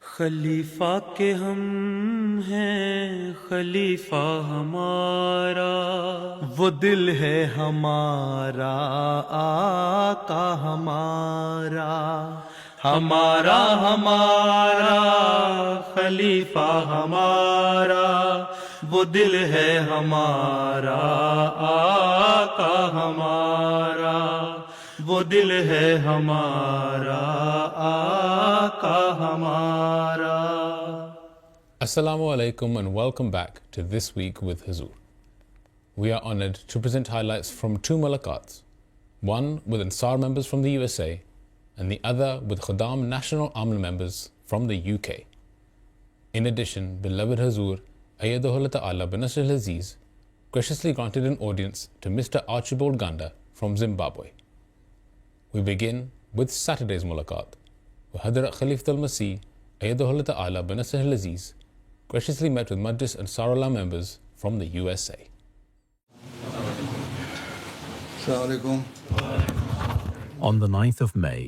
خلیفہ کے ہم ہیں خلیفہ ہمارا، وہ دل ہے ہمارا آقا ہمارا، ہمارا ہمارا خلیفہ ہمارا، وہ دل ہے ہمارا آقا ہمارا، وہ دل ہے ہمارا آقا ہمارا۔ Assalamu alaikum and welcome back to This Week with Huzoor. We are honored to present highlights from two mulaqats, one with Ansar members from the USA and the other with Khuddam National Amn members from the UK. In addition, beloved Huzoor, Ayyadahullah Ta'ala Binasr al-Aziz, graciously granted an audience to Mr. Archibald Ganda from Zimbabwe. We begin with Saturday's mulaqat, where Hadrat Khalifatul Masih, Ayyadahullah Ta'ala Binasr al-Aziz, graciously met with Majlis Ansarullah members from the USA. On the 9th of May,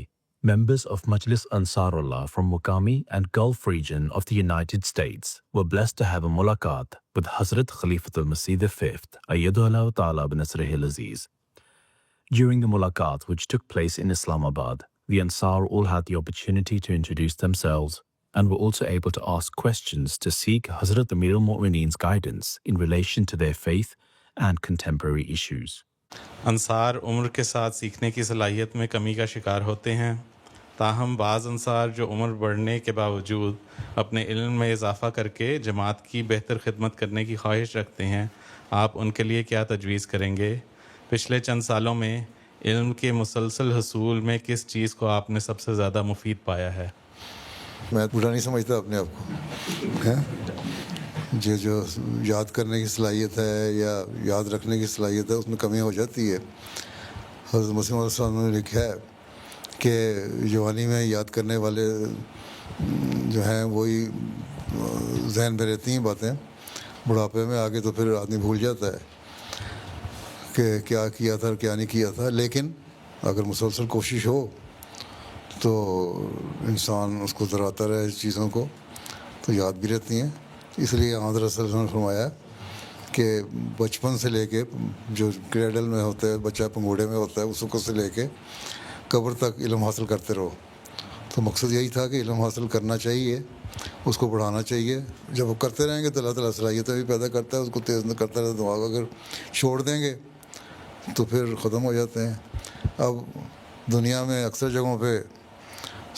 members of Majlis Ansarullah from Muqami and Gulf region of the United States were blessed to have a mulaqat with Hazrat Khalifatul Masih V, Ayyadahullah Ta'ala Binasr al-Aziz. During the mulaqat, which took place in Islamabad, the Ansar all had the opportunity to introduce themselves and were also able to ask questions to seek Hazrat Amir al-Mu'mineen's guidance in relation to their faith and contemporary issues. انصار عمر کے ساتھ سیکھنے کی صلاحیت میں کمی کا شکار ہوتے ہیں، تاہم بعض انصار جو عمر بڑھنے کے باوجود اپنے علم میں اضافہ کر کے جماعت کی بہتر خدمت کرنے کی خواہش رکھتے ہیں، آپ ان کے لیے کیا تجویز کریں گے؟ پچھلے چند سالوں میں علم کے مسلسل حصول میں کس چیز کو آپ نے سب سے زیادہ مفید پایا ہے؟ میں برا نہیں سمجھتا اپنے آپ کو، جو یاد کرنے کی صلاحیت ہے یا یاد رکھنے کی صلاحیت ہے اس میں کمی ہو جاتی ہے۔ حضرت مسیح علیہ السلام نے لکھا ہے کہ جوانی میں یاد کرنے والے جو ہیں وہی ذہن میں رہتی ہیں باتیں، بڑھاپے میں آگے تو پھر آدمی بھول جاتا ہے کہ کیا کیا تھا اور کیا نہیں کیا تھا، لیکن اگر مسلسل کوشش ہو تو انسان اس کو دہراتا رہے اس چیزوں کو تو یاد بھی رہتی ہیں۔ اس لیے حضرت صلی اللہ علیہ وسلم نے فرمایا کہ بچپن سے لے کے جو کریڈل میں ہوتا ہے، بچہ پنگوڑے میں ہوتا ہے، اس وقت سے لے کے قبر تک علم حاصل کرتے رہو۔ تو مقصد یہی تھا کہ علم حاصل کرنا چاہیے، اس کو بڑھانا چاہیے۔ جب وہ کرتے رہیں گے تو اللہ تعالیٰ صلاحیتیں بھی پیدا کرتا ہے، اس کو تیز کرتا رہتا ہے دماغ۔ اگر چھوڑ دیں گے تو پھر ختم ہو جاتے ہیں۔ اب دنیا میں اکثر جگہوں پہ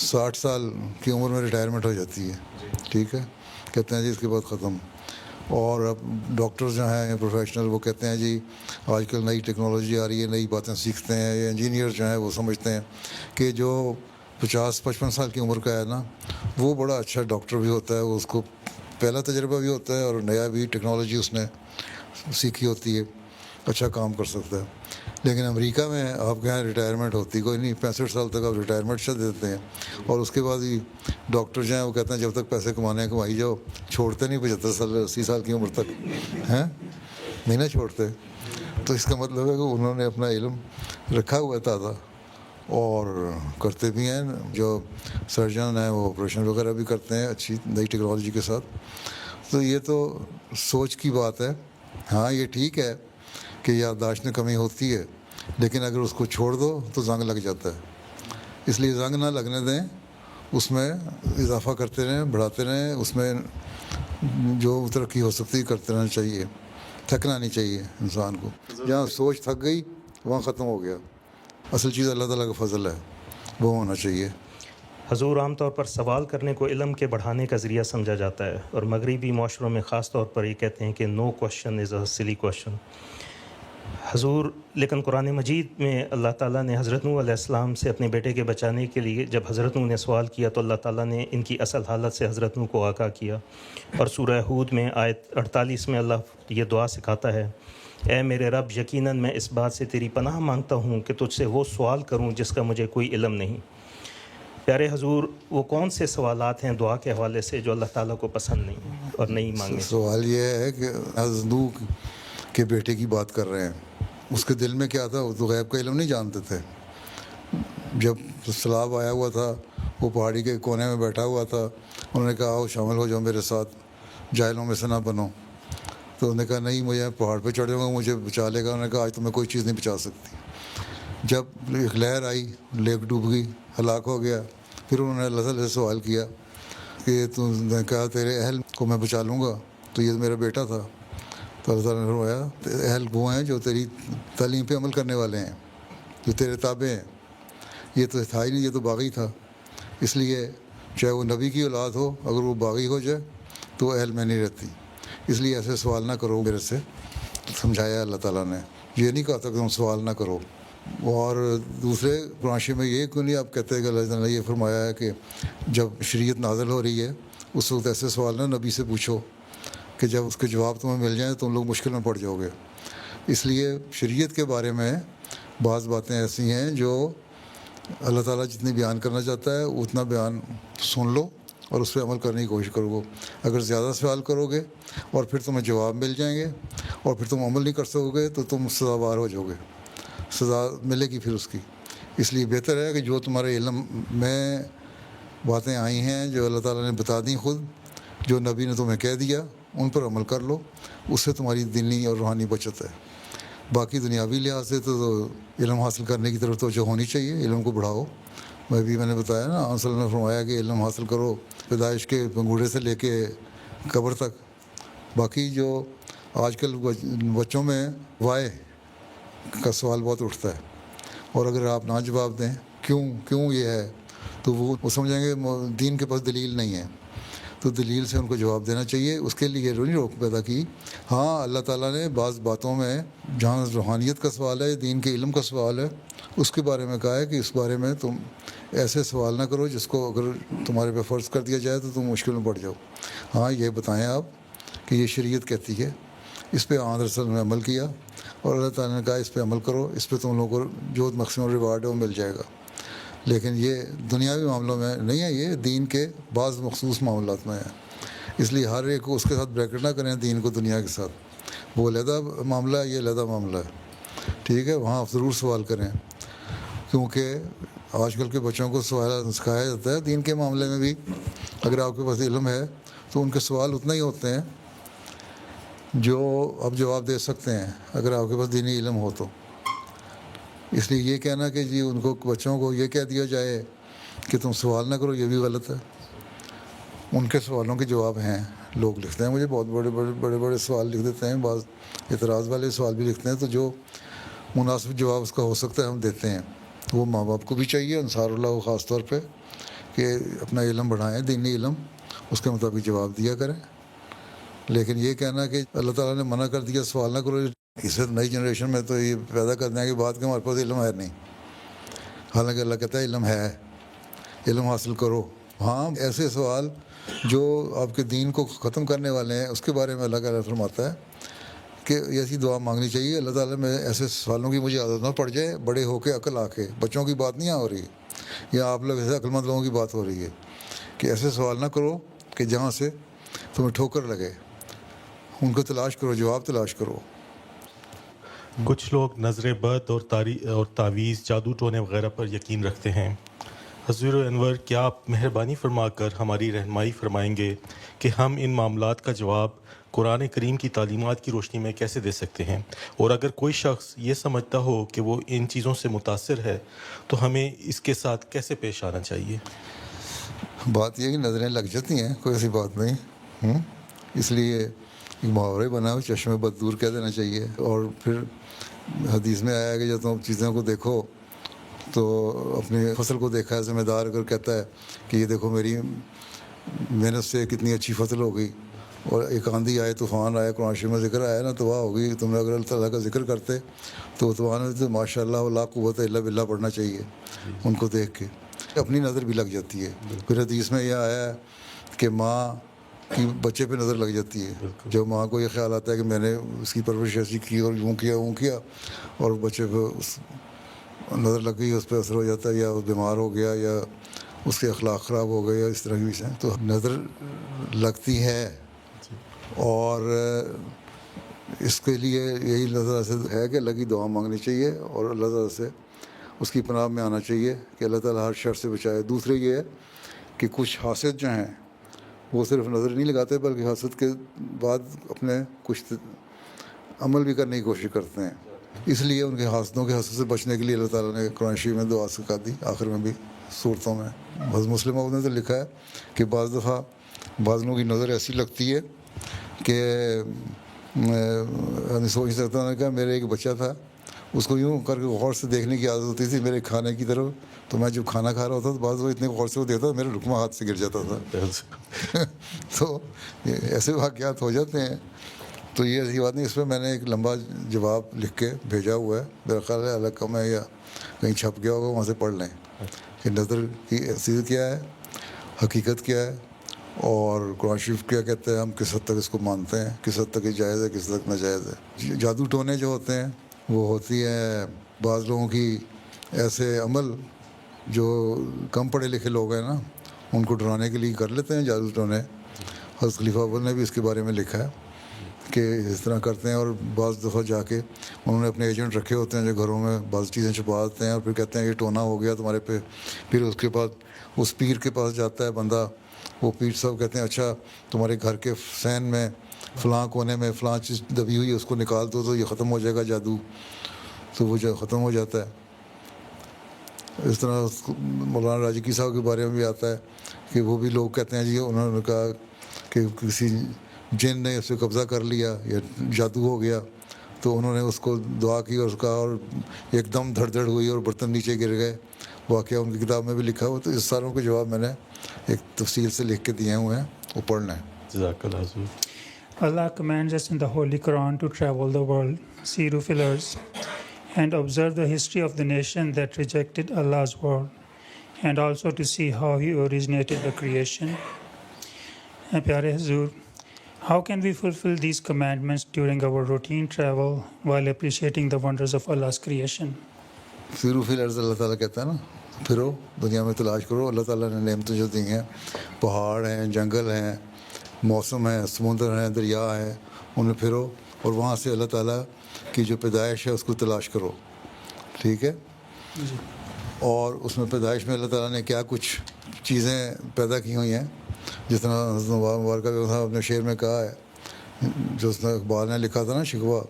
60 سال کی عمر میں ریٹائرمنٹ ہو جاتی ہے، ٹھیک ہے، کہتے ہیں جی اس کے بعد ختم۔ اور اب ڈاکٹر جو ہیں پروفیشنل وہ کہتے ہیں جی آج کل نئی ٹیکنالوجی آ رہی ہے، نئی باتیں سیکھتے ہیں۔ یا انجینئر جو ہیں وہ سمجھتے ہیں کہ جو 50-55 سال کی عمر کا ہے نا وہ بڑا اچھا ڈاکٹر بھی ہوتا ہے، وہ اس کو پہلا تجربہ بھی ہوتا ہے اور نیا بھی ٹیکنالوجی اس نے سیکھی ہوتی ہے، اچھا کام کر سکتا ہے۔ لیکن امریکہ میں آپ کے یہاں ریٹائرمنٹ ہوتی کوئی نہیں، 65 سال تک آپ ریٹائرمنٹ سے دیتے ہیں، اور اس کے بعد ہی ڈاکٹر جو ہیں وہ کہتے ہیں جب تک پیسے کمانے ہیں کمائی جاؤ، چھوڑتے نہیں 75 سال 80 سال کی عمر تک، ہیں نہیں نہ چھوڑتے۔ تو اس کا مطلب ہے کہ انہوں نے اپنا علم رکھا ہوا ہے تازہ اور کرتے بھی ہیں۔ جو سرجن ہیں وہ آپریشن وغیرہ بھی کرتے ہیں اچھی نئی ٹیکنالوجی کے ساتھ۔ تو یہ تو سوچ کی بات ہے۔ ہاں یہ ٹھیک ہے کہ یادداشت میں کمی ہوتی ہے، لیکن اگر اس کو چھوڑ دو تو زنگ لگ جاتا ہے۔ اس لیے زنگ نہ لگنے دیں، اس میں اضافہ کرتے رہیں، بڑھاتے رہیں، اس میں جو ترقی ہو سکتی ہے کرتے رہنا چاہیے، تھکنا نہیں چاہیے انسان کو۔ جہاں سوچ تھک گئی وہاں ختم ہو گیا۔ اصل چیز اللہ تعالیٰ کا فضل ہے، وہ ہونا چاہیے۔ حضور، عام طور پر سوال کرنے کو علم کے بڑھانے کا ذریعہ سمجھا جاتا ہے، اور مغربی معاشروں میں خاص طور پر یہ کہتے ہیں کہ نو کوشچن از اے سلی کوشچن۔ حضور، لیکن قرآن مجید میں اللہ تعالیٰ نے حضرت نوح علیہ السلام سے اپنے بیٹے کے بچانے کے لیے جب حضرت نوح نے سوال کیا تو اللہ تعالیٰ نے ان کی اصل حالت سے حضرت نوح کو آگاہ کیا، اور سورہ ہود میں آیت 48 میں اللہ یہ دعا سکھاتا ہے، اے میرے رب، یقیناً میں اس بات سے تیری پناہ مانگتا ہوں کہ تجھ سے وہ سوال کروں جس کا مجھے کوئی علم نہیں۔ پیارے حضور، وہ کون سے سوالات ہیں دعا کے حوالے سے جو اللہ تعالیٰ کو پسند نہیں اور نہیں مانگے؟ سوال یہ ہے کہ حضرت نوح کے بیٹے کی بات کر رہے ہیں، اس کے دل میں کیا تھا؟ وہ تو غیب کا علم نہیں جانتے تھے۔ جب سیلاب آیا ہوا تھا وہ پہاڑی کے کونے میں بیٹھا ہوا تھا. انہوں نے کہا آؤ شامل ہو جاؤ میرے ساتھ, جاہلوں میں سے نہ بنو. تو انہوں نے کہا نہیں, مجھے پہاڑ پہ چڑھ جاؤں گا, مجھے بچا لے گا. انہوں نے کہا آج تمہیں کوئی چیز نہیں بچا سکتی. جب ایک لہر آئی, لیک ڈوب گئی, ہلاک ہو گیا. پھر انہوں نے اللہ تعالیٰ سے سوال کیا کہ تم نے کہا تیرے اہل کو میں بچا لوں گا, تو یہ میرا بیٹا تھا. تو اللہ تعالیٰ نے فرمایا اہل وہ ہیں جو تیری تعلیم پہ عمل کرنے والے ہیں, جو تیرے تابع ہیں. یہ تو تھا ہی نہیں, یہ تو باغی تھا. اس لیے چاہے وہ نبی کی اولاد ہو, اگر وہ باغی ہو جائے تو اہل میں نہیں رہتی. اس لیے ایسے سوال نہ کرو میرے سے, سمجھایا اللہ تعالیٰ نے. یہ نہیں کہا تھا کہ تم سوال نہ کرو. اور دوسرے قرآن شریف میں یہ کیوں نہیں آپ کہتے کہ اللہ تعالیٰ نے یہ فرمایا ہے کہ جب شریعت نازل ہو رہی ہے اس وقت ایسے سوال نہ نبی سے پوچھو کہ جب اس کے جواب تمہیں مل جائیں تم لوگ مشکل میں پڑ جاؤ گے. اس لیے شریعت کے بارے میں بعض باتیں ایسی ہیں جو اللہ تعالیٰ جتنی بیان کرنا چاہتا ہے اتنا بیان سن لو اور اس پہ عمل کرنے کی کوشش کرو. اگر زیادہ سوال کرو گے اور پھر تمہیں جواب مل جائیں گے اور پھر تم عمل نہیں کر سکو گے تو تم سزاوار ہو جاؤ گے, سزا ملے گی پھر اس کی. اس لیے بہتر ہے کہ جو تمہارے علم میں باتیں آئی ہیں, جو اللہ تعالیٰ نے بتا دیں, خود جو نبی نے تمہیں کہہ دیا, ان پر عمل کر لو. اس سے تمہاری دینی اور روحانی بچت ہے. باقی دنیاوی لحاظ سے تو علم حاصل کرنے کی طرف توجہ ہونی چاہیے, علم کو بڑھاؤ. میں نے بتایا نا, آن صلی اللہ نے فرمایا کہ علم حاصل کرو پیدائش کے پنگوڑے سے لے کے قبر تک. باقی جو آج کل بچوں میں وائے کا سوال بہت اٹھتا ہے, اور اگر آپ نہ جواب دیں کیوں یہ ہے, تو وہ سمجھیں گے دین کے پاس دلیل نہیں ہے. تو دلیل سے ان کو جواب دینا چاہیے. اس کے لیے نہیں روک پیدا کی. ہاں اللہ تعالیٰ نے بعض باتوں میں جہاں روحانیت کا سوال ہے, دین کے علم کا سوال ہے, اس کے بارے میں کہا ہے کہ اس بارے میں تم ایسے سوال نہ کرو جس کو اگر تمہارے پہ فرض کر دیا جائے تو تم مشکل میں پڑ جاؤ. ہاں یہ بتائیں آپ کہ یہ شریعت کہتی ہے, اس پہ آن رسول نے عمل کیا اور اللہ تعالیٰ نے کہا اس پہ عمل کرو, اس پہ تم لوگوں کو جو میکسیمم ریوارڈ ہے وہ مل جائے گا. لیکن یہ دنیاوی معاملوں میں نہیں ہے, یہ دین کے بعض مخصوص معاملات میں ہے. اس لیے ہر ایک کو اس کے ساتھ بریکٹ نہ کریں دین کو دنیا کے ساتھ. وہ علیحدہ معاملہ ہے, یہ علیحدہ معاملہ ہے. ٹھیک ہے, وہاں آپ ضرور سوال کریں, کیونکہ آج کل کے بچوں کو سوال سکھایا جاتا ہے دین کے معاملے میں بھی. اگر آپ کے پاس علم ہے تو ان کے سوال اتنا ہی ہوتے ہیں جو آپ جواب دے سکتے ہیں اگر آپ کے پاس دینی علم ہو تو. اس لیے یہ کہنا کہ جی ان کو بچوں کو یہ کہہ دیا جائے کہ تم سوال نہ کرو, یہ بھی غلط ہے. ان کے سوالوں کے جواب ہیں. لوگ لکھتے ہیں مجھے بہت بڑے سوال لکھ دیتے ہیں, بعض اعتراض والے سوال بھی لکھتے ہیں, تو جو مناسب جواب اس کا ہو سکتا ہے ہم دیتے ہیں. وہ ماں باپ کو بھی چاہیے, انصار اللہ کو خاص طور پہ, کہ اپنا علم بڑھائیں, دینی علم, اس کے مطابق جواب دیا کریں. لیکن یہ کہنا کہ اللہ تعالیٰ نے منع کر دیا سوال نہ کرو, اس نئی جنریشن میں تو یہ پیدا کر دیں کہ بات کہ ہمارے پاس علم ہے نہیں. حالانکہ اللہ کہتا ہے علم ہے, علم حاصل کرو. ہاں ایسے سوال جو آپ کے دین کو ختم کرنے والے ہیں اس کے بارے میں اللہ تعالیٰ فرماتا ہے کہ ایسی دعا مانگنی چاہیے, اللہ تعالیٰ میں ایسے سوالوں کی مجھے عادت نہ پڑ جائے, بڑے ہو کے عقل آ کے. بچوں کی بات نہیں ہو رہی, یا آپ لوگ ایسے عقلمند لوگوں کی بات ہو رہی ہے کہ ایسے سوال نہ کرو کہ جہاں سے تمہیں ٹھوکر لگے. ان کو تلاش کرو, جواب تلاش کرو. کچھ لوگ نظر بد اور تعویذ, جادو ٹونے وغیرہ پر یقین رکھتے ہیں. حضور انور, کیا آپ مہربانی فرما کر ہماری رہنمائی فرمائیں گے کہ ہم ان معاملات کا جواب قرآن کریم کی تعلیمات کی روشنی میں کیسے دے سکتے ہیں؟ اور اگر کوئی شخص یہ سمجھتا ہو کہ وہ ان چیزوں سے متاثر ہے تو ہمیں اس کے ساتھ کیسے پیش آنا چاہیے؟ بات یہ کہ نظریں لگ جاتی ہیں, کوئی ایسی بات نہیں. اس لیے ایک محاورہ بنا ہو, چشمے بد دور کہہ دینا چاہیے. اور پھر حدیث میں آیا کہ جب تم چیزوں کو دیکھو تو اپنی فصل کو دیکھا ہے ذمہ دار, اگر کہتا ہے کہ یہ دیکھو میری محنت سے کتنی اچھی فصل ہو گئی, اور ایک آندھی آئے, طوفان آئے, قرآن شریف میں ذکر آیا نا, تباہ ہو گئی. تم نے اگر اللہ تعالیٰ کا ذکر کرتے تو طوفان تو ماشاء اللہ لا قوت الا باللہ پڑھنا چاہیے. ان کو دیکھ کے اپنی نظر بھی لگ جاتی ہے. پھر حدیث میں یہ آیا ہے کہ ماں کی بچے پہ نظر لگ جاتی ہے. جب ماں کو یہ خیال آتا ہے کہ میں نے اس کی پرورش ایسی کی اور یوں کیا اور بچے پہ نظر لگ گئی, اس پہ اثر ہو جاتا ہے, یا وہ بیمار ہو گیا, یا اس کے اخلاق خراب ہو گئے, یا اس طرح کی چیزیں. تو نظر لگتی ہے, اور اس کے لیے یہی اللہ تعالیٰ سے ہے کہ اللہ کی دعا مانگنی چاہیے اور اللہ تعالیٰ سے اس کی پناہ میں آنا چاہیے کہ اللہ تعالیٰ ہر شر سے بچائے. دوسرے یہ ہے کہ کچھ حاسد جو ہیں وہ صرف نظر نہیں لگاتے بلکہ حسد کے بعد اپنے کچھ عمل بھی کرنے کی کوشش کرتے ہیں. اس لیے ان کے حاسدوں کے حسد سے بچنے کے لیے اللہ تعالیٰ نے قرآن شریف میں دعا سکھا دی, آخر میں بھی صورتوں میں. حضرت مسلم نے تو لکھا ہے کہ بعض دفعہ بعض لوگوں کی نظر ایسی لگتی ہے کہ سوچ سکتا ہوں کہ میرے ایک بچہ تھا, اس کو یوں کر کے غور سے دیکھنے کی عادت ہوتی تھی میرے کھانے کی طرف, تو میں جب کھانا کھا رہا ہوتا تو بعض وہ اتنے غور سے وہ دیکھتا میرے رکمہ ہاتھ سے گر جاتا تھا. تو ایسے واقعات ہو جاتے ہیں. تو یہ ایسی بات نہیں, اس پہ میں نے ایک لمبا جواب لکھ کے بھیجا ہوا ہے, میرا خیال ہے الگ کم ہے یا کہیں چھپ گیا ہوگا, وہاں سے پڑھ لیں کہ نظر کی حیثیت کیا ہے, حقیقت کیا ہے, اور قرآن شریف کیا کہتے ہیں, ہم کس حد تک اس کو مانتے ہیں, کس حد تک یہ جائز ہے, کس حد تک ناجائز ہے. جادو ٹونے جو ہوتے ہیں وہ ہوتی ہیں بعض لوگوں کی ایسے عمل جو کم پڑھے لکھے لوگ ہیں نا, ان کو ڈرانے کے لیے کر لیتے ہیں جادو ٹونے. حضرت خلیفہ اول نے بھی اس کے بارے میں لکھا ہے کہ اس طرح کرتے ہیں, اور بعض دفعہ جا کے انہوں نے اپنے ایجنٹ رکھے ہوتے ہیں جو گھروں میں بعض چیزیں چھپا دیتے ہیں, اور پھر کہتے ہیں یہ ٹونا ہو گیا تمہارے پہ. پھر اس کے بعد اس پیر کے پاس جاتا ہے بندہ, وہ پیر صاحب کہتے ہیں اچھا تمہارے گھر کے سین میں فلاں کونے میں فلاں چیز دبی ہوئی ہے, اس کو نکال دو تو یہ ختم ہو جائے گا جادو, تو وہ جو ختم ہو جاتا ہے. اس طرح مولانا راجگی صاحب کے بارے میں بھی آتا ہے کہ وہ بھی لوگ کہتے ہیں جی انہوں نے کہا کہ کسی جن نے اس پہ قبضہ کر لیا یا جادو ہو گیا, تو انہوں نے اس کو دعا کی اور اس کا, اور ایک دم دھڑ دھڑ ہوئی اور برتن نیچے گر گئے. واقعہ ان کی کتاب میں بھی لکھا ہوا. تو اس ساروں کے جواب میں نے ایک تفصیل سے لکھ کے دیے ہوئے ہیں, وہ پڑھنا ہے. جزاک اللہ حضور. Allah commands us in the Holy Quran to travel the world, see revealers, and observe the history of the nation that rejected Allah's word, and also to see how He originated the creation. Pyare Hazur, how can we fulfill these commandments during our routine travel while appreciating the wonders of Allah's creation? سیرو فی الارض, اللہ تعالیٰ کہتا ہے نا, پھرو دنیا میں تلاش کرو. اللہ تعالیٰ نے نعمتیں جو دی ہیں, پہاڑ ہیں, جنگل ہیں, موسم ہے, سمندر ہیں, دریا ہیں, ان میں پھرو اور وہاں سے اللہ تعالیٰ کی جو پیدائش ہے اس کو تلاش کرو. ٹھیک ہے, اور اس میں پیدائش میں اللہ تعالیٰ نے کیا کچھ چیزیں پیدا کی ہوئی ہیں, جس طرح حضرت مبارکہ صاحب اپنے شعر میں کہا ہے, جو اس نے اقبال نے لکھا تھا نا شکوہ,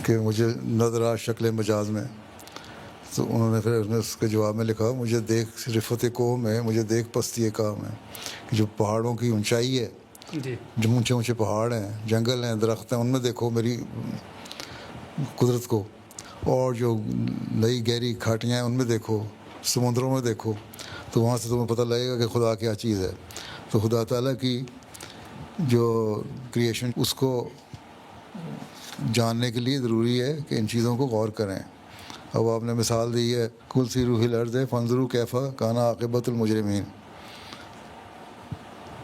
کہ مجھے نظر آ شکل مجاز میں, تو انہوں نے پھر اس کے جواب میں لکھا مجھے دیکھ رفت قوم ہے, مجھے دیکھ پستی کام ہے. کہ جو پہاڑوں کی اونچائی ہے, جو اونچے اونچے پہاڑ ہیں, جنگل ہیں, درخت ہیں, ان میں دیکھو میری قدرت کو, اور جو نئی گہری کھاٹیاں ہیں ان میں دیکھو, سمندروں میں دیکھو, تو وہاں سے تمہیں پتہ لگے گا کہ خدا کیا چیز ہے. تو خدا تعالیٰ کی جو کریشن اس کو جاننے کے لیے ضروری ہے کہ ان چیزوں کو غور کریں. اب آپ نے مثال دی ہے کل سیرو فی الارض فانظروا کیف کان عاقبۃ المجرمین,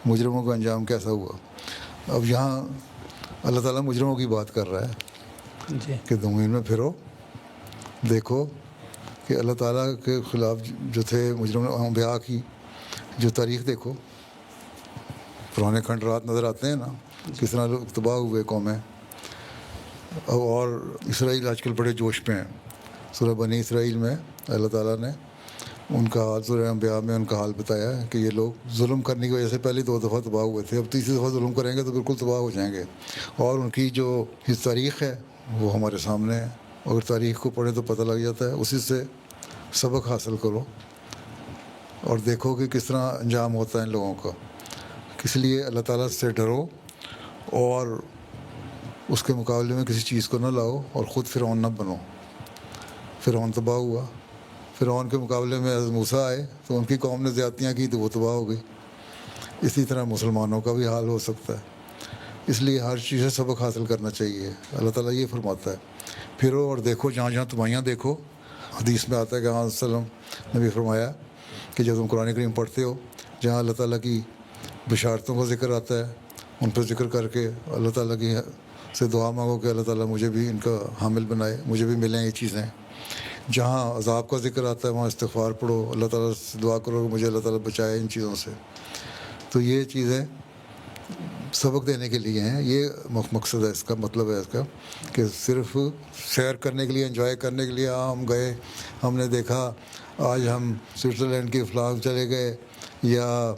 مجرموں کا انجام کیسا ہوا. اب یہاں اللہ تعالیٰ مجرموں کی بات کر رہا ہے کہ زمین میں پھرو, دیکھو کہ اللہ تعالیٰ کے خلاف جو تھے مجرم انبیاء کی جو تاریخ دیکھو, پرانے کھنڈرات نظر آتے ہیں نا, کس طرح لوگ تباہ ہوئے قومیں. اور اسرائیل آج کل بڑے جوش پہ ہیں. سورہ بنی اسرائیل میں اللہ تعالیٰ نے ان کا حال, سورہ انبیاء میں ان کا حال بتایا ہے کہ یہ لوگ ظلم کرنے کی وجہ سے پہلے 2 دفعہ تباہ ہوئے تھے, اب تیسری دفعہ ظلم کریں گے تو بالکل تباہ ہو جائیں گے. اور ان کی جو تاریخ ہے وہ ہمارے سامنے ہے, اگر تاریخ کو پڑھیں تو پتہ لگ جاتا ہے. اسی سے سبق حاصل کرو اور دیکھو کہ کس طرح انجام ہوتا ہے ان لوگوں کا. اس لیے اللہ تعالیٰ سے ڈرو اور اس کے مقابلے میں کسی چیز کو نہ لاؤ, اور خود فرعون نہ بنو. فرعون تباہ ہوا, فرعون کے مقابلے میں حضرت موسیٰ آئے تو ان کی قوم نے زیادتیاں کی تو وہ تباہ ہو گئی. اسی طرح مسلمانوں کا بھی حال ہو سکتا ہے. اس لیے ہر چیز سے سبق حاصل کرنا چاہیے. اللہ تعالیٰ یہ فرماتا ہے پھرو اور دیکھو جہاں جہاں تمہیاں دیکھو. حدیث میں آتا ہے کہ ہاں وسلم نے بھی فرمایا کہ جب تم قرآن کریم پڑھتے ہو, جہاں اللہ تعالیٰ کی بشارتوں کا ذکر آتا ہے ان پر ذکر کر کے اللہ تعالیٰ کی سے دعا مانگو کہ اللہ تعالیٰ مجھے بھی ان کا حامل بنائے, مجھے بھی ملیں یہ چیزیں. جہاں عذاب کا ذکر آتا ہے وہاں استغفار پڑھو, اللہ تعالیٰ سے دعا کرو کہ مجھے اللہ تعالیٰ بچائے ان چیزوں سے. تو یہ چیزیں سبق دینے کے لیے ہیں, یہ مقصد ہے اس کا, مطلب ہے اس کا کہ صرف سیر کرنے کے لیے, انجوائے کرنے کے لیے ہم گئے, ہم نے دیکھا آج ہم سوئٹزرلینڈ کی فلاں چلے گئے یا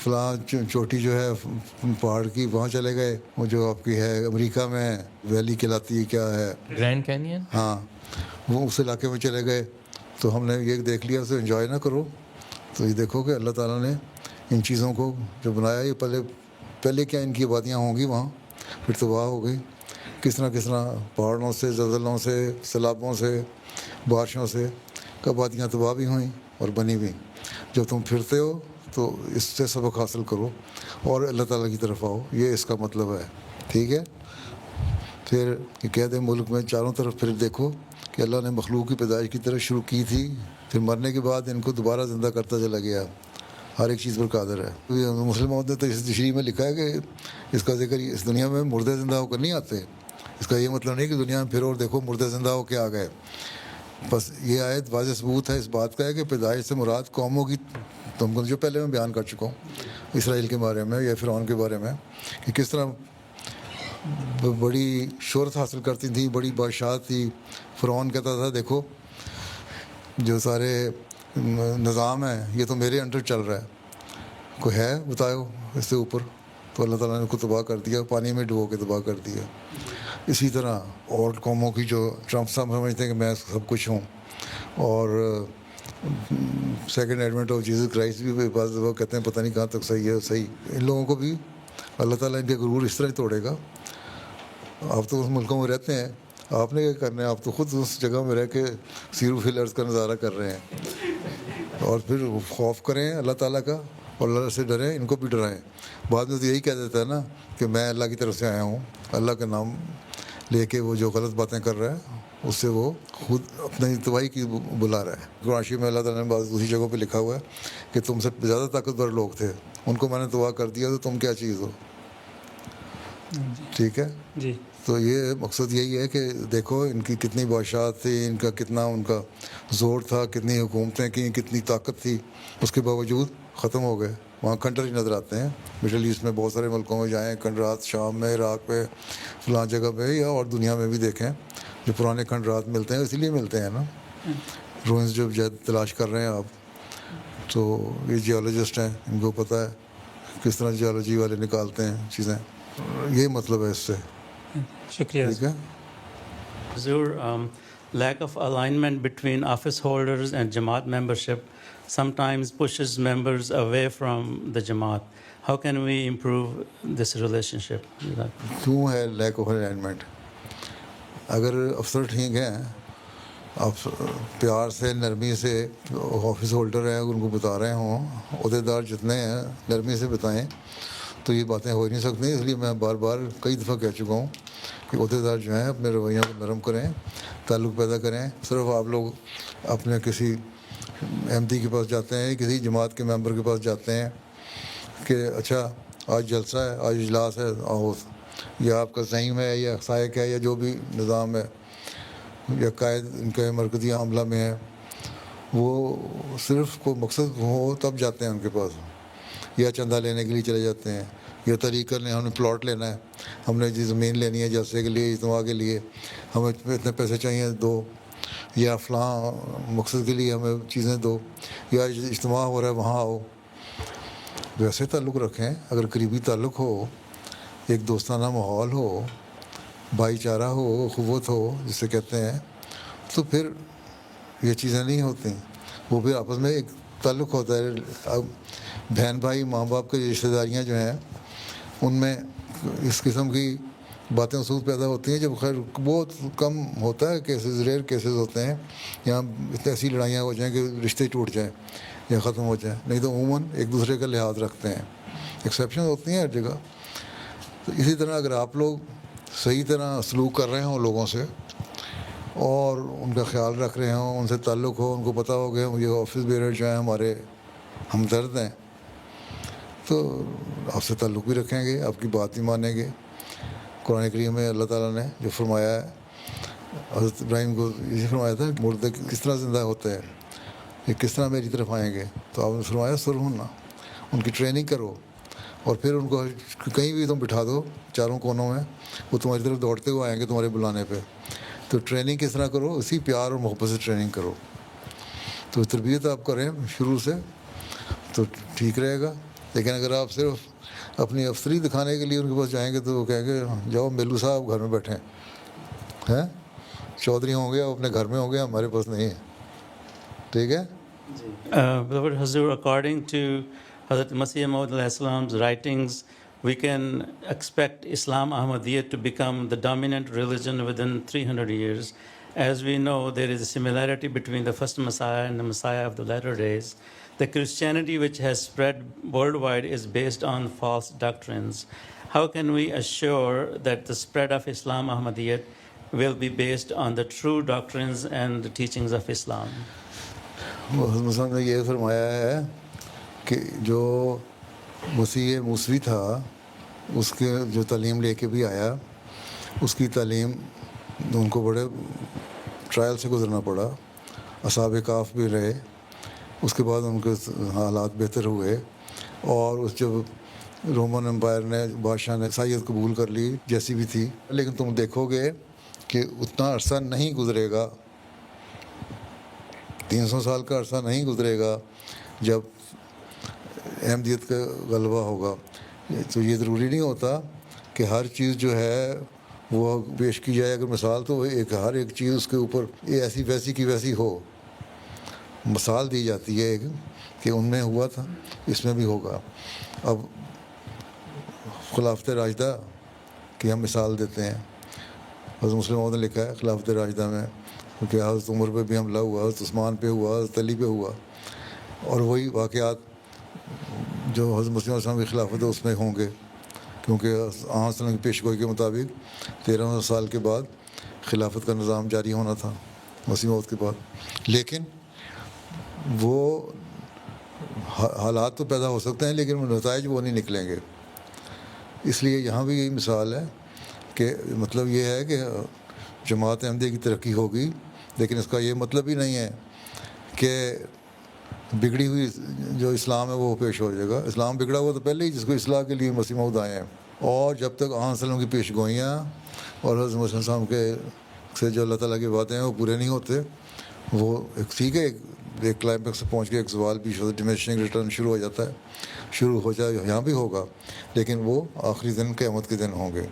فلاں چوٹی جو ہے پہاڑ کی وہاں چلے گئے، وہ جو آپ کی ہے امریکہ میں ویلی کہلاتی ہے کیا ہے، گرینڈ کینین. ہاں وہ اس علاقے میں چلے گئے. تو ہم نے یہ دیکھ لیا، اسے انجوائے نہ کرو. تو یہ دیکھو کہ اللہ تعالیٰ نے ان چیزوں کو جو بنایا، یہ پہلے کیا ان کی آبادیاں ہوں گی وہاں، پھر تباہ ہو گئی. کس طرح پہاڑوں سے، زلزلوں سے، سیلابوں سے، بارشوں سے آبادیاں تباہ بھی ہوئیں اور بنی بھی. جب تم پھرتے ہو تو اس سے سبق حاصل کرو اور اللہ تعالیٰ کی طرف آؤ، یہ اس کا مطلب ہے. ٹھیک ہے. پھر یہ کہہ دیں ملک میں چاروں طرف پھر دیکھو کہ اللہ نے مخلوق کی پیدائش کی طرف شروع کی تھی، پھر مرنے کے بعد ان کو دوبارہ زندہ کرتا چلا گیا. ہر ایک چیز پر قادر ہے. مسلموں نے تو اس تشریح میں لکھا ہے کہ اس کا ذکر اس دنیا میں مردے زندہ ہو کر نہیں آتے. اس کا یہ مطلب نہیں کہ دنیا میں پھرو اور دیکھو مردے زندہ ہو کے آ گئے. بس یہ آیت واضح ثبوت ہے اس بات کا ہے کہ پیدائش سے مراد قوموں کی، تم کو جو پہلے میں بیان کر چکا ہوں اسرائیل کے بارے میں یا فرعون کے بارے میں، کہ کس طرح بڑی شہرت حاصل کرتی تھی، بڑی بادشاہت تھی. فرعون کہتا تھا دیکھو جو سارے نظام ہے یہ تو میرے انڈر چل رہا ہے، کوئی ہے بتاؤ اس سے اوپر. تو اللہ تعالیٰ نے اس کو تباہ کر دیا، پانی میں ڈبو کے تباہ کر دیا. اسی طرح اور قوموں کی جو ٹرمپ صاحب سمجھتے ہیں کہ میں سب کچھ ہوں، اور second advent of Jesus Christ بھی بعض دفعہ کہتے ہیں پتہ نہیں کہاں تک صحیح ہے. صحیح ان لوگوں کو بھی اللہ تعالیٰ ان کے غرور اس طرح ہی توڑے گا. آپ تو اس ملکوں میں رہتے ہیں، آپ نے کیا کرنا ہے؟ آپ تو خود اس جگہ میں رہ کے سیرو فلرز کا نظارہ کر رہے ہیں. اور پھر خوف کریں اللہ تعالیٰ کا اور اللہ سے ڈریں، ان کو بھی ڈرائیں. بعد میں تو یہی کہہ دیتا ہے نا کہ میں اللہ کی طرف سے آیا ہوں، اللہ کا نام لے کے وہ جو غلط باتیں کر رہا ہے اس سے وہ خود اپنی تباہی کی بلا رہا ہے. قرآن شریف میں اللہ تعالیٰ نے بعض دوسری جگہوں پہ لکھا ہوا ہے کہ تم سے زیادہ طاقتور لوگ تھے، ان کو میں نے تباہ کر دیا، تو تم کیا چیز ہو. ٹھیک ہے جی. تو یہ مقصد یہی ہے کہ دیکھو ان کی کتنی بادشاہت تھی، ان کا کتنا ان کا زور تھا، کتنی حکومتیں کی، کتنی طاقت تھی، اس کے باوجود ختم ہو گئے. وہاں کھنڈر ہی نظر آتے ہیں. مڈل ایسٹ میں بہت سارے ملکوں میں جائیں، کھنڈرات شام میں، عراق پہ، فلاں جگہ پہ، یا اور دنیا میں بھی دیکھیں جو پرانے کھنڈرات ملتے ہیں، اسی لیے ملتے ہیں نا. روئنس جو تلاش کر رہے ہیں آپ، تو یہ جیولوجسٹ ہیں، ان کو پتہ ہے کس طرح جیولوجی والے نکالتے ہیں چیزیں. یہ مطلب ہے اس سے. شکریہ. ٹھیک ہے. Zur, lack of alignment between office holders and Jamaat membership sometimes pushes members away from the Jamaat. How can we improve this relationship? کیوں ہے لیک آف الائنمنٹ؟ اگر افسر ٹھیک ہیں، آپ پیار سے، نرمی سے آفس ہولڈر ہیں، ان کو بتا رہے ہوں، عہدیدار جتنے ہیں نرمی سے بتائیں، تو یہ باتیں ہو ہی نہیں سکتی. اس لیے میں بار بار کئی دفعہ کہہ چکا ہوں کہ عہدیدار جو ہیں اپنے رویوں کو نرم کریں، تعلق پیدا کریں. صرف آپ لوگ اپنے کسی ایم ڈی کے پاس جاتے ہیں، کسی جماعت کے ممبر کے پاس جاتے ہیں کہ اچھا آج جلسہ ہے، آج اجلاس ہے، آؤ، یا آپ کا زعیم ہے یا سائق ہے یا جو بھی نظام ہے یا قائد ان کے مرکزی عملہ میں ہے، وہ صرف کوئی مقصد ہو تب جاتے ہیں ان کے پاس، یا چندہ لینے کے لیے چلے جاتے ہیں، یا طریق کر لیں ہم نے پلاٹ لینا ہے، ہم نے زمین لینی ہے جلسے کے لیے، اجتماع کے لیے، ہمیں اتنے پیسے چاہیے دو، یا فلاں مقصد کے لیے ہمیں چیزیں دو، یا اجتماع ہو رہا ہے وہاں آؤ. ویسے تعلق رکھیں. اگر قریبی تعلق ہو، ایک دوستانہ ماحول ہو، بھائی چارہ ہو، اخوت ہو جسے کہتے ہیں، تو پھر یہ چیزیں نہیں ہوتی. وہ پھر آپس میں ایک تعلق ہوتا ہے. اب بہن بھائی، ماں باپ کی رشتہ داریاں جو ہیں ان میں اس قسم کی باتیں اصول پیدا ہوتی ہیں. جب خیر بہت کم ہوتا ہے، کیسز ریئر کیسز ہوتے ہیں یہاں ایسی لڑائیاں ہو جائیں کہ رشتے ٹوٹ جائیں یا ختم ہو جائیں، نہیں تو عموماً ایک دوسرے کا لحاظ رکھتے ہیں. ایکسیپشن ہوتی ہیں ہر جگہ. تو اسی طرح اگر آپ لوگ صحیح طرح سلوک کر رہے ہوں لوگوں سے اور ان کا خیال رکھ رہے ہوں، ان سے تعلق ہو، ان کو پتہ ہو گیا یہ آفس بیئرر جو ہیں ہمارے ہمدرد ہیں، تو آپ سے تعلق بھی رکھیں گے، آپ کی بات بھی مانیں گے. قرآن کریم میں اللہ تعالیٰ نے جو فرمایا ہے، حضرت ابراہیم کو یہ فرمایا تھا مردے کس طرح زندہ ہوتے ہیں، یہ کس طرح میری طرف آئیں گے، تو آپ نے فرمایا سرہن، ان کی ٹریننگ کرو، اور پھر ان کو کہیں بھی تم بٹھا دو چاروں کونوں میں، وہ تمہاری طرف دوڑتے ہوئے آئیں گے تمہارے بلانے پہ. تو ٹریننگ کس طرح کرو؟ اسی پیار اور محبت سے ٹریننگ کرو. تو تربیت آپ کریں شروع سے، تو ٹھیک رہے گا. لیکن اگر آپ صرف اپنی افسری دکھانے کے لیے ان کے پاس جائیں گے تو وہ کہیں گے جاؤ میلو صاحب گھر میں بیٹھیں ہیں, چودھری ہوں گے اپنے گھر میں ہوں گے, ہمارے پاس نہیں ہے. ٹھیک ہے. Beloved Hazur, according to Hazrat Masih Maud writings, we can expect Islam Ahmadiyyat to become the dominant religion within 300 years. As we know, there is a similarity between the first Messiah and the Messiah of the latter days. The Christianity which has spread worldwide is based on false doctrines. How can we assure that the spread of Islam Ahmadiyyat will be based on the true doctrines and the teachings of Islam? مسلم نے یہ فرمایا ہے کہ جو مسیح موسوی تھا اس کے جو تعلیم لے کے بھی آیا, اس کی تعلیم ان کو بڑے ٹرائل سے گزرنا پڑا. اصحاب کہف بھی رہے, اس کے بعد ان کے حالات بہتر ہوئے, اور اس جب رومن امپائر نے بادشاہ نے عیسائیت قبول کر لی جیسی بھی تھی, لیکن تم دیکھو گے کہ اتنا عرصہ نہیں گزرے گا, 300 سال کا عرصہ نہیں گزرے گا جب احمدیت کا غلبہ ہوگا. تو یہ ضروری نہیں ہوتا کہ ہر چیز جو ہے وہ پیش کی جائے. اگر مثال تو ہر ایک چیز اس کے اوپر ایسی ویسی کی ویسی ہو, مثال دی جاتی ہے ایک کہ ان میں ہوا تھا اس میں بھی ہوگا. اب خلافت راشدہ کی ہم مثال دیتے ہیں. حضرت مسلم موعود نے لکھا ہے خلافت راشدہ میں کہ حضرت عمر پہ بھی حملہ ہوا, حضرت عثمان پہ ہوا, حضرت علی پہ ہوا, اور وہی واقعات جو حضرت مسلم علیہ السلام کی خلافت ہے اس میں ہوں گے, کیونکہ آن وسلم کی پیش گوئی کے مطابق 1300 سال کے بعد خلافت کا نظام جاری ہونا تھا مسیح موعود کے بعد. لیکن وہ حالات تو پیدا ہو سکتے ہیں لیکن نتائج وہ نہیں نکلیں گے. اس لیے یہاں بھی یہی مثال ہے کہ مطلب یہ ہے کہ جماعت احمدیہ کی ترقی ہوگی, لیکن اس کا یہ مطلب ہی نہیں ہے کہ بگڑی ہوئی جو اسلام ہے وہ پیش ہو جائے گا. اسلام بگڑا ہوا تو پہلے ہی جس کو اصلاح کے لیے مسیح موعود آئے ہیں, اور جب تک آن وسلم کی پیش گوئیاں اور حضرت مسلم صاحب کے سے جو اللہ تعالیٰ کی باتیں ہیں وہ پورے نہیں ہوتے, وہ ٹھیک ہے ایک کلائمیکس سے پہنچ کے ایک سوال بھی ڈیمینشننگ ریٹرن شروع ہو جاتا ہے, شروع ہو جائے یہاں بھی ہوگا, لیکن وہ آخری دن قیامت کے دن ہوں گے.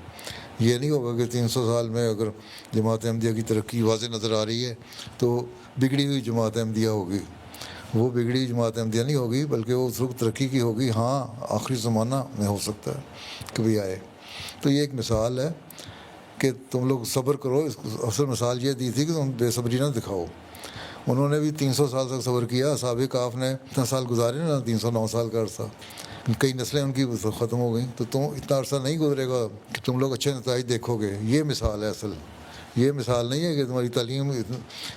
یہ نہیں ہوگا کہ 300 سال میں اگر جماعت احمدیہ کی ترقی واضح نظر آ رہی ہے تو بگڑی ہوئی جماعت احمدیہ ہوگی. وہ بگڑی جماعت احمدیہ نہیں ہوگی بلکہ وہ اس وقت ترقی کی ہوگی. ہاں آخری زمانہ میں ہو سکتا ہے کبھی آئے. تو یہ ایک مثال ہے کہ تم لوگ صبر کرو. اصل مثال یہ دی تھی کہ تم بے صبری نہ دکھاؤ. انہوں نے بھی 300 سال تک صبر کیا. اصحاب کہف نے اتنا سال گزارے نا, 309 سال کا عرصہ, کئی نسلیں ان کی ختم ہو گئیں. تو تم اتنا عرصہ نہیں گزرے گا کہ تم لوگ اچھے نتائج دیکھو گے. یہ مثال ہے اصل. یہ مثال نہیں ہے کہ تمہاری تعلیم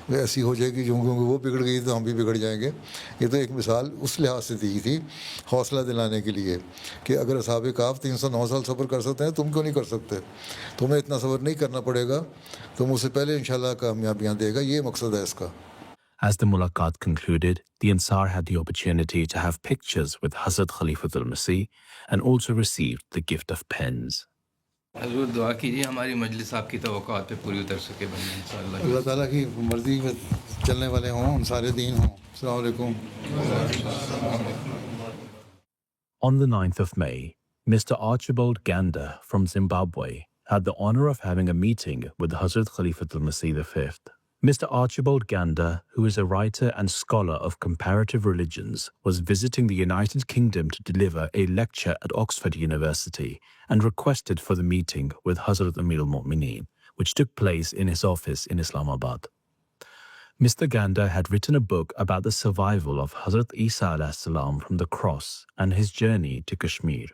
ایسی ہو جائے گی کیونکہ وہ بگڑ گئی تو ہم بھی بگڑ جائیں گے. یہ تو ایک مثال اس لحاظ سے دی تھی حوصلہ دلانے کے لیے کہ اگر اصحاب کہف 309 سال صبر کر سکتے ہیں تم کیوں نہیں کر سکتے. تمہیں اتنا صبر نہیں کرنا پڑے گا, تم اس سے پہلے انشاءاللہ کامیابیاں دے گا. یہ مقصد ہے اس کا. As the mulaqat concluded, the Ansar had the opportunity to have pictures with Hazrat Khalifatul Masih and also received the gift of pens. حضور دعا کیجیے ہماری مجلس آپ کی توقعات پہ پوری اتر سکے بندے انشاءاللہ. اللہ تعالیٰ کی مرضی میں چلنے والے ہوں, انصار دین ہوں. السلام علیکم. On the 9th of May, Mr. Archibald Gander from Zimbabwe had the honor of having a meeting with Hazrat Khalifatul Masih V. Mr. Archibald Gander, who is a writer and scholar of comparative religions, was visiting the United Kingdom to deliver a lecture at Oxford University and requested for the meeting with Hazrat Amir al-Mu'mineen, which took place in his office in Islamabad. Mr. Gander had written a book about the survival of Hazrat Isa alayhi salam from the cross and his journey to Kashmir.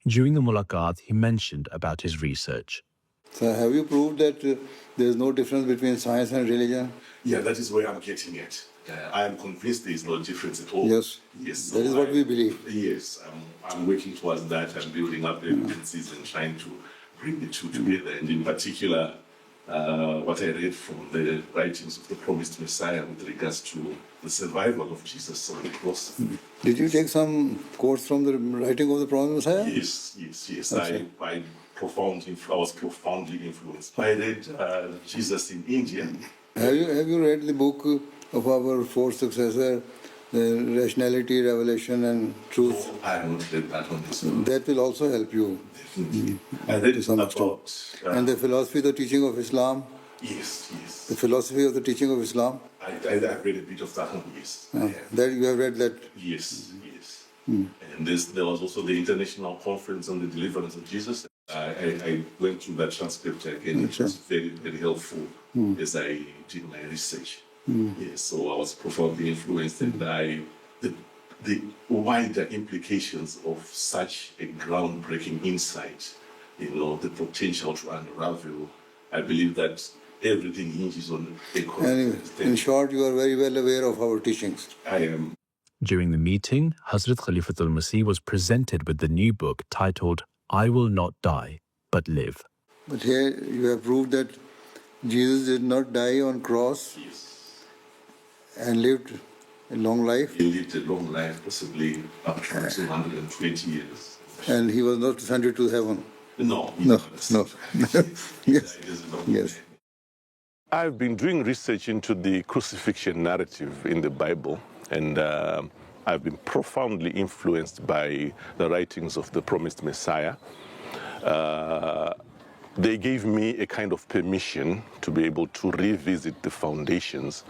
During the mulaqat, he mentioned about his research. So have you proved that there is no difference between science and religion? Yeah, that is where I'm getting at. I am convinced there is no difference at all. Yes. Yes. That is what we believe. Yes, I'm working towards that. I'm building up evidences and trying to bring the two together. And in particular, what I read from the writings of the promised Messiah with regards to the survival of Jesus on the cross. Did you take some course from the writing of the promised Messiah? Yes. I was profoundly influenced. I read Jesus in India. Have you read the book of our fourth successor, the rationality, revelation, and truth. I haven't read that one. This one. That will also help you. I read To some about. And the philosophy, the teaching of Islam, Yes, yes. the philosophy of the teaching of Islam, I read a bit of that one. Yes. that you have read that. Yes, yes. And there was also the International Conference on the Deliverance of Jesus. I went through that transcript again. It was very, very helpful as I did my research. Yes, so I was profoundly influenced, and the wider implications of such a groundbreaking insight, the potential to unravel. I believe that everything hinges on a Anyway, in short, you are very well aware of our teachings. I am. During the meeting, Hazrat Khalifatul Masih was presented with the new book titled I Will Not Die, But Live. But here you have proved that Jesus did not die on cross and lived a long life. He lived a long life, possibly up to 220 years. And he was not ascended to heaven. No. No. Yes. Yes. I've been doing research into the crucifixion narrative in the Bible, and I've been profoundly influenced by the writings of the promised Messiah. They gave me a kind of permission to be able to revisit the foundations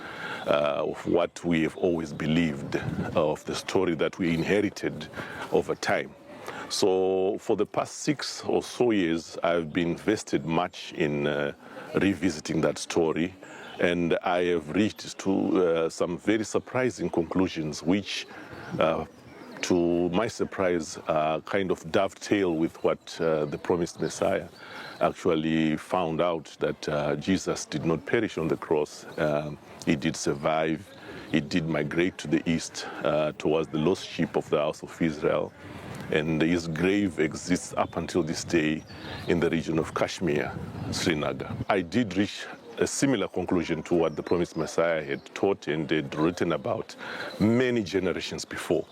of what we have always believed, of the story that we inherited over time. So for the past 6 or so years, I've been invested much in revisiting that story, and I have reached to some very surprising conclusions, which, to my surprise, kind of dovetail with what the promised Messiah actually found out, that Jesus did not perish on the cross. He did survive. He did migrate to the east towards the lost sheep of the house of Israel. And his grave exists up until this day in the region of Kashmir, Srinagar. I did reach a similar conclusion to what the promised Messiah had taught and had written about many generations before.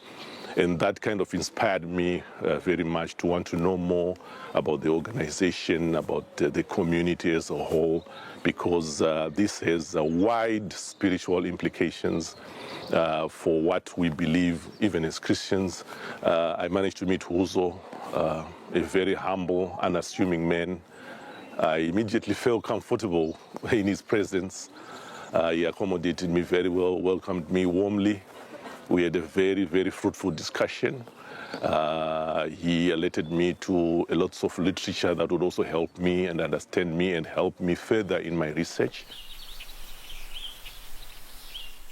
And that kind of inspired me very much to want to know more about the organization, about the community as a whole, because this has wide spiritual implications for what we believe, even as Christians. I managed to meet Huzo, a very humble, unassuming man. I immediately felt comfortable in his presence. He accommodated me very well, welcomed me warmly. We had a very, very fruitful discussion. He alerted me to lots of literature that would also help me and understand me and help me further in my research.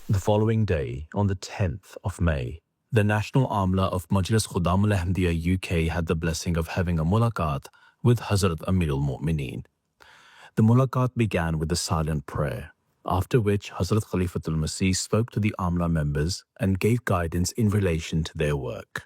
The following day, on the 10th of May, the National Amla of Majlis Khudam al-Ahmadiyya UK had the blessing of having a mulaqat with Hazrat Amir al-Mu'mineen. The mulaqat began with a silent prayer, after which Hazrat Khalifatul Masih spoke to the Amla members and gave guidance in relation to their work.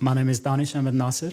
My name is Danish Ahmed Nasir.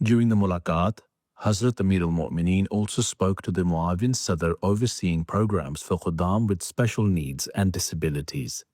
During the mulaqat, Hazrat Amir al-Mu'mineen also spoke to the Muawin Sadr overseeing programs for Khuddam with special needs and disabilities.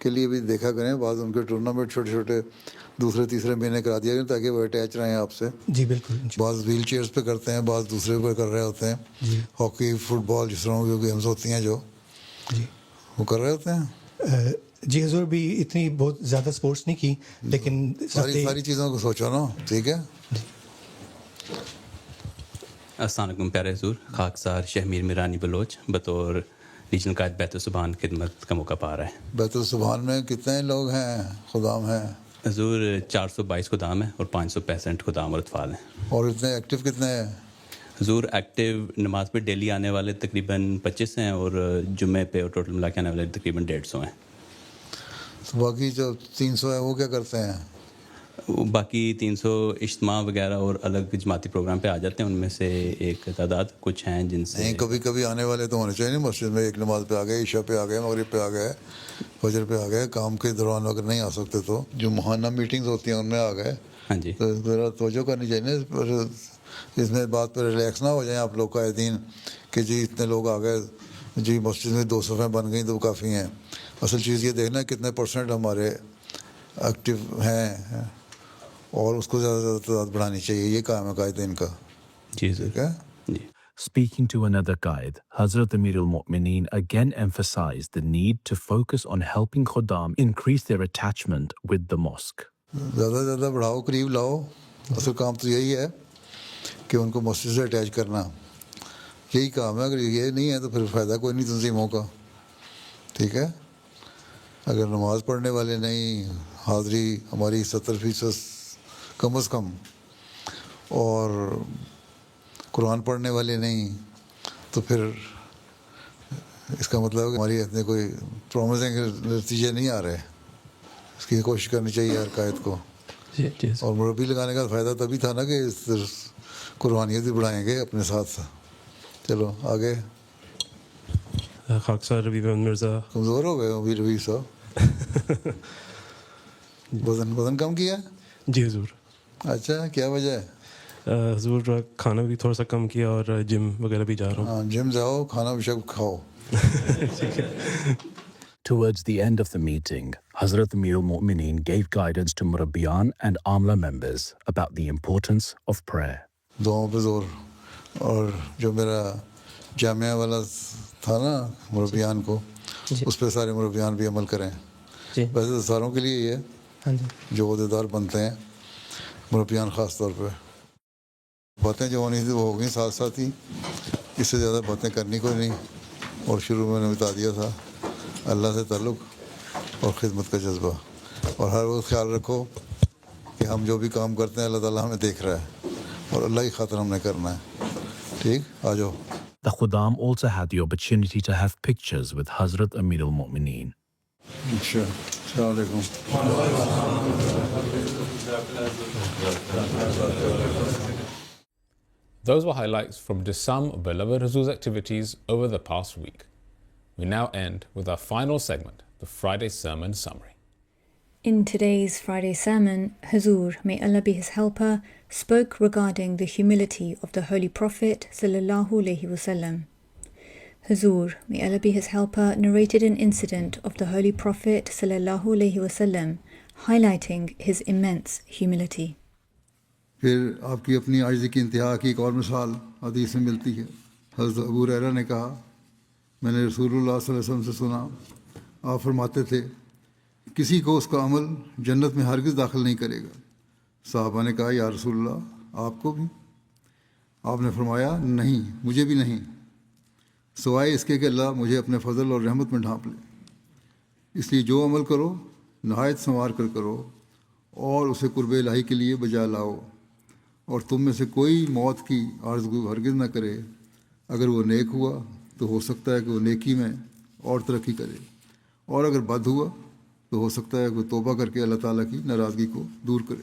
کے لیے بھی دیکھا کریں. بعض ان کے tournament چھوٹے چھوٹے دوسرے تیسرے مہینے کرا دیا کریں تاکہ وہ اٹیچ رہیں آپ سے. جی بالکل. بعض ویل چیئرس پہ کرتے ہیں, بعض دوسرے پہ کر رہے ہوتے ہیں. ہاکی, فٹ بال, جس طرح کی گیمز ہوتی ہیں جو وہ کر رہے ہوتے ہیں. جی حضور بھی اتنی بہت زیادہ سپورٹس نہیں کی, لیکن ساری چیزوں کو سوچو نا. ٹھیک ہے. السلام علیکم پیارے حضور. خاکسار شہمیر میرانی بلوچ بطور ریجنل قائد بیت السبحان خدمت کا موقع پا رہا ہے. بیت السبحان میں کتنے لوگ ہیں, خدام ہیں؟ حضور 422 خدام ہیں اور 565 خدام اور اطفال ہیں. اور اتنے ایکٹیو کتنے ہیں؟ حضور ایکٹیو نماز پہ ڈیلی آنے والے تقریباً 25 ہیں اور جمعے پہ اور ٹوٹل ملا کے آنے والے تقریباً 150 ہیں. تو باقی جو 300 ہیں وہ کیا کرتے ہیں؟ باقی 300 اجتماع وغیرہ اور الگ جماعتی پروگرام پہ آ جاتے ہیں. ان میں سے ایک تعداد کچھ ہیں جن سے نہیں, کبھی کبھی آنے والے تو ہونے چاہیے نا. مسجد میں ایک نماز پہ آ گئے, عشاء پہ آ گئے, مغرب پہ آ گئے, فجر پہ آ گئے, کام کے دوران اگر نہیں آ سکتے تو جو ماہانہ میٹنگز ہوتی ہیں ان میں آ گئے. ہاں جی, تو ذرا توجہ کرنی چاہیے نا پر اس میں بات پہ ریلیکس نہ ہو جائیں آپ لوگ قائدین کہ جی اتنے لوگ آ گئے, جی مسجد میں 2 صفیں بن گئیں تو کافی ہیں. اصل چیز یہ دیکھنا کتنے پرسنٹ ہمارے ایکٹیو ہیں اور اس کو زیادہ زیادہ تعداد بڑھانی چاہیے. یہ کام ہے قائدین کا. جی ٹھیک ہے. Speaking to another Qaid, Hazrat Amir al-Mu'mineen again emphasized the need to focus on helping Khuddam increase their attachment with the mosque. زیادہ سے زیادہ بڑھاؤ, قریب لاؤ. اصل کام تو یہی ہے کہ ان کو مسجد سے اٹیچ کرنا, یہی کام ہے. اگر یہ نہیں ہے تو پھر فائدہ کوئی نہیں تنظیموں کا. ٹھیک ہے. اگر نماز پڑھنے والے نہیں, حاضری ہماری 70% کم از کم, اور قرآن پڑھنے والے نہیں, تو پھر اس کا مطلب ہے کہ ہماری اتنے کوئی پرومسنگ نتیجے نہیں آ رہے. اس کی کوشش کرنی چاہیے ہر قائد کو. اور مربی لگانے کا فائدہ تبھی تھا نا کہ قربانیت بھی بڑھائیں گے اپنے ساتھ. چلو آگے. خاکسار ربیع احمد مرزا. کمزور ہو گئے ابھی ربیع صاحب. وزن کم کیا؟ جی حضور. اچھا, کیا وجہ ہے؟ حضور کھانا بھی تھوڑا سا کم کیا اور جم وغیرہ بھی جا رہا ہوں. ہاں, جم جاؤ, کھانا بھی شب کھاؤ. Towards the end of the meeting, Hazrat Amir al-Mu'mineen gave guidance to Murabbiyan and Amla members about the importance of prayer. دعاؤں پہ زور. اور جو میرا جامعہ والا تھا نا مربیان کو, اس پہ سارے مربیان بھی عمل کریں. ویسے تو ساروں کے لیے یہ ہے جو عہدیدار بنتے ہیں, مربیان خاص طور پہ. باتیں جو ہونی تھی وہ ہو گئیں ساتھ ساتھ ہی, اس سے زیادہ باتیں کرنی کوئی نہیں. اور شروع میں نے بتا دیا تھا اللہ سے تعلق اور خدمت کا جذبہ. اور ہر وقت خیال رکھو کہ ہم جو بھی کام کرتے ہیں اللہ تعالیٰ ہمیں دیکھ رہا ہے اور اللہ کی خاطر ہم نے کرنا ہے. ٹھیک, آ جاؤ. The Khuddam also had the opportunity to have pictures with Hazrat Amir al-Mu'mineen. اچھا, السلام علیکم. Those were highlights from just some of beloved Hazur's activities over the past week. We now end with our final segment, the Friday Sermon Summary. In today's Friday sermon, Hazur, may Allah be his helper, spoke regarding the humility of the Holy Prophet sallallahu alaihi wasallam. Hazur, may Allah be his helper, narrated an incident of the Holy Prophet sallallahu alaihi wasallam, highlighting his immense humility. پھر آپ کی اپنی عاجزی کی انتہا کی ایک اور مثال حدیث میں ملتی ہے. حضرت ابو ہریرہ نے کہا, میں نے رسول اللہ صلی اللہ علیہ وسلم سے سنا, آپ فرماتے تھے کسی کو اس کا عمل جنت میں ہرگز داخل نہیں کرے گا. صحابہ نے کہا یا رسول اللہ آپ کو بھی؟ آپ نے فرمایا نہیں, مجھے بھی نہیں, سوائے اس کے کہ اللہ مجھے اپنے فضل اور رحمت میں ڈھانپ لے. اس لیے جو عمل کرو نہایت سنوار کر کرو اور اسے قرب الہی کے لیے بجا لاؤ. اور تم میں سے کوئی موت کی آرزو ہرگز نہ کرے. اگر وہ نیک ہوا تو ہو سکتا ہے کہ وہ نیکی میں اور ترقی کرے, اور اگر بد ہوا تو ہو سکتا ہے کہ وہ توبہ کر کے اللہ تعالیٰ کی ناراضگی کو دور کرے.